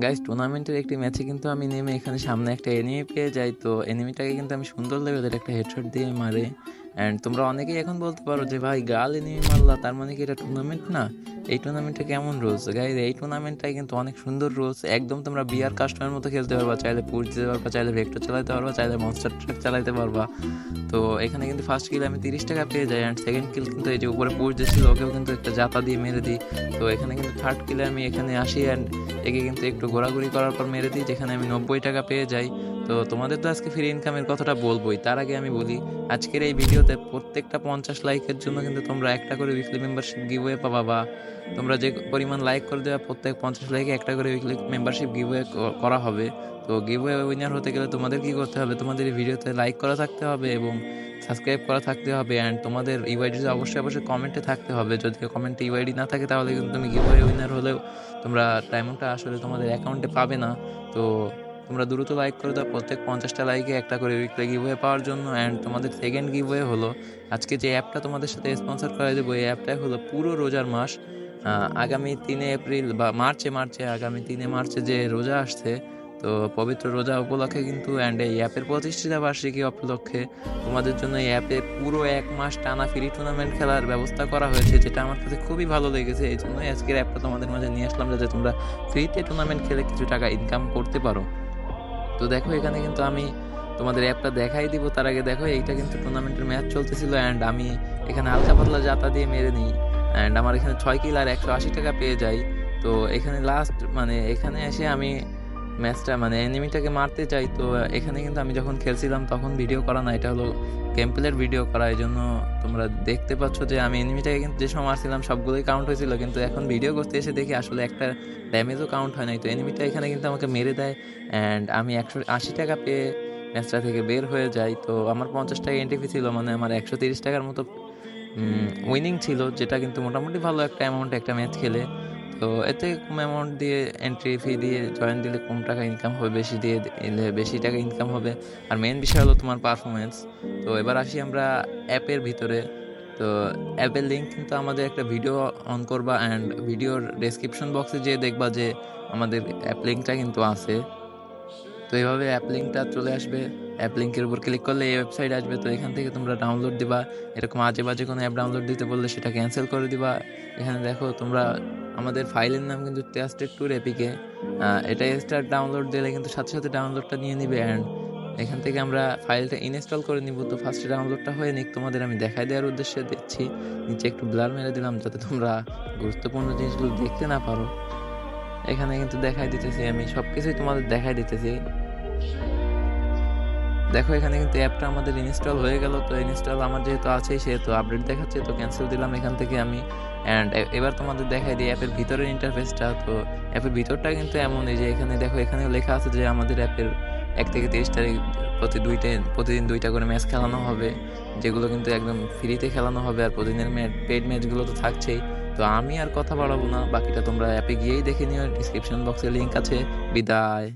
Guys, টুর্নামেন্টের একটি ম্যাচে কিন্তু আমি নেমে এখানে সামনে একটা এনিমি পেয়ে যাই। তো এনিমিটাকে কিন্তু আমি সুন্দর লেভেলের একটা হেডশট দিয়ে মারে। অ্যান্ড তোমরা অনেকেই এখন বলতে পারো যে ভাই, গাল এনিমি মারলা, তার মানে কি এটা টুর্নামেন্ট না? এই টুর্নামেন্টে কেমন রুলস গাইস? এই টুর্নামেন্টটাই কিন্তু অনেক সুন্দর রুলস। একদম তোমরা বিআর কাস্টমের মতো খেলতে পারবা, চাইলে পুশ দিতে পারবা, চাইলে ভেক্টর চালাতে পারবা, চাইলে মনস্টার ট্রাক চালাতে পারবা। তো এখানে কিন্তু ফার্স্ট কিল আমি 30 টাকা পেয়ে যাই, অ্যান্ড সেকেন্ড কিল কিন্তু এই যে উপরে পুশ দিচ্ছিল ওকেও কিন্তু একটা জাতা দিয়ে মেরে দিই। তো এখানে কিন্তু থার্ড কিলে আমি এখানে আসি, অ্যান্ড একে কিন্তু একটু ঘোরাঘুরি করার পর মেরে দিই, যেখানে আমি 90 টাকা পেয়ে যাই। তো তোমাদের তো আজকে ফ্রি ইনকামের কথাটা বলবোই, তার আগে আমি বলি আজকের এই ভিডিওতে প্রত্যেকটা 50 লাইকের জন্য কিন্তু তোমরা একটা করে উইকলি মেম্বারশিপ গিভওয়ে পাবা, বা তোমরা যে পরিমাণ লাইক করে দেওয়া প্রত্যেক 50 লাইকে একটা করে উইকলি মেম্বারশিপ গিভওয়ে করা হবে। তো গিভওয়ে উইনার হতে গেলে তোমাদের কি করতে হবে? তোমাদের এই ভিডিওতে লাইক করা থাকতে হবে এবং সাবস্ক্রাইব করা থাকতে হবে, অ্যান্ড তোমাদের ইউআইডি অবশ্যই অবশ্যই কমেন্টে থাকতে হবে। যদি কমেন্টে ইউআইডি না থাকে তাহলে কিন্তু তুমি গিভওয়ে উইনার হলেও তোমরা ডায়মন্ডটা আসলে তোমাদের অ্যাকাউন্টে পাবে না। তো তোমরা দ্রুত লাইক করে দাও প্রত্যেক 50টা লাইকে একটা করে উইকলি গিভওয়ে পাওয়ার জন্য। অ্যান্ড তোমাদের সেকেন্ড গিভওয়ে হলো আজকে যে অ্যাপটা তোমাদের সাথে স্পন্সর করে দেবো, এই অ্যাপটাই হলো পুরো রোজার মাস। আগামী 3 এপ্রিল বা মার্চে আগামী 3 মার্চে যে রোজা আসছে, তো পবিত্র রোজা উপলক্ষে কিন্তু, অ্যান্ড এই অ্যাপের প্রতিষ্ঠিতা বার্ষিকী উপলক্ষে তোমাদের জন্য এই অ্যাপে পুরো 1 মাস টানা ফ্রি টুর্নামেন্ট খেলার ব্যবস্থা করা হয়েছে, যেটা আমার কাছে খুবই ভালো লেগেছে। এই জন্যই আজকের অ্যাপটা তোমাদের মাঝে নিয়ে আসলাম, যাতে তোমরা ফ্রিতে টুর্নামেন্ট খেলে কিছু টাকা ইনকাম করতে পারো। তো দেখো এখানে কিন্তু আমি তোমাদের অ্যাপটা দেখাই দিব, তার আগে দেখো এইটা কিন্তু টুর্নামেন্টের ম্যাচ চলতেছিল, অ্যান্ড আমি এখানে হালকা পাতলা জাতা দিয়ে মেরে নিই, অ্যান্ড আমার এখানে 6 কিল আর 180 টাকা পেয়ে যাই। তো এখানে লাস্ট মানে এখানে এসে আমি ম্যাচটা মানে এনিমিটাকে মারতে চাই। তো এখানে কিন্তু আমি যখন খেলছিলাম তখন ভিডিও করা না, এটা হলো গেম প্লের ভিডিও করা, এই জন্য তোমরা দেখতে পাচ্ছ যে আমি এনিমিটাকে কিন্তু যে সময় মারছিলাম সবগুলোই কাউন্ট হয়েছিল, কিন্তু এখন ভিডিও করতে এসে দেখি আসলে একটা ড্যামেজও কাউন্ট হয় নাই। তো এনিমিটা এখানে কিন্তু আমাকে মেরে দেয়, অ্যান্ড আমি 180 টাকা পেয়ে ম্যাচটা থেকে বের হয়ে যাই। তো আমার 50 টাকা এন্ট্রি ফি ছিল, মানে আমার 130 টাকার মতো উইনিং ছিল, যেটা কিন্তু মোটামুটি ভালো একটা অ্যামাউন্ট একটা ম্যাচ খেলে। তো এতে কম অ্যামাউন্ট দিয়ে এন্ট্রি ফি দিয়ে জয়েন দিলে কম টাকা ইনকাম হবে, বেশি দিয়ে দিলে বেশি টাকা ইনকাম হবে। আর মেন বিষয় হলো তোমার পারফরমেন্স। তো এবার আসি আমরা অ্যাপের ভিতরে। তো অ্যাপের লিঙ্ক কিন্তু আমাদের একটা ভিডিও অন করবা, অ্যান্ড ভিডিওর ডেসক্রিপশন বক্সে যেয়ে দেখবা যে আমাদের অ্যাপ লিঙ্কটা কিন্তু আছে। তো এইভাবে অ্যাপ লিঙ্কটা চলে আসবে, অ্যাপ লিঙ্কের উপর ক্লিক করলে এই ওয়েবসাইট আসবে। তো এখান থেকে তোমরা ডাউনলোড দিবা, এরকম আজে বাজে কোনো অ্যাপ ডাউনলোড দিতে বললে সেটা ক্যান্সেল করে দিবা। এখানে দেখো তোমরা আমাদের ফাইলের নাম কিন্তু টেস্টেড ট্যুর এপিকে, এটা এক্সট্রা ডাউনলোড দিলে কিন্তু সাথে সাথে ডাউনলোডটা নিয়ে নিবে, অ্যান্ড এখান থেকে আমরা ফাইলটা ইনস্টল করে নিব। তো ফার্স্টে ডাউনলোডটা হয়ে নিক, তোমাদের আমি দেখাই দেওয়ার উদ্দেশ্যে দিচ্ছি। নিচে একটু ব্লার মেরে দিলাম যাতে তোমরা গুরুত্বপূর্ণ জিনিসগুলো দেখতে না পারো। এখানে কিন্তু দেখাই দিতেছি, আমি সব কিছুই তোমাদের দেখাই দিতেছি। দেখো এখানে কিন্তু অ্যাপটা আমাদের ইনস্টল হয়ে গেল। তো ইনস্টল আমার যেহেতু আছেই, সেহেতু আপডেট দেখাচ্ছে, তো ক্যান্সেল দিলাম এখান থেকে আমি। অ্যান্ড এবার তোমাদের দেখাই দিই অ্যাপের ভিতরের ইন্টারফেসটা। তো অ্যাপের ভিতরটা কিন্তু এমনই যে এখানে দেখো, এখানেও লেখা আছে যে আমাদের অ্যাপের 1 থেকে 30 তারিখ প্রতিদিন 2টা করে ম্যাচ খেলানো হবে, যেগুলো কিন্তু একদম ফ্রিতে খেলানো হবে। আর প্রতিদিনের পেড ম্যাচগুলো তো থাকছেই। তো আমি আর কথা বাড়াবো না, বাকিটা তোমরা অ্যাপে গিয়েই দেখে নিও, ডিসক্রিপশন বক্সে লিঙ্ক আছে। বিদায়।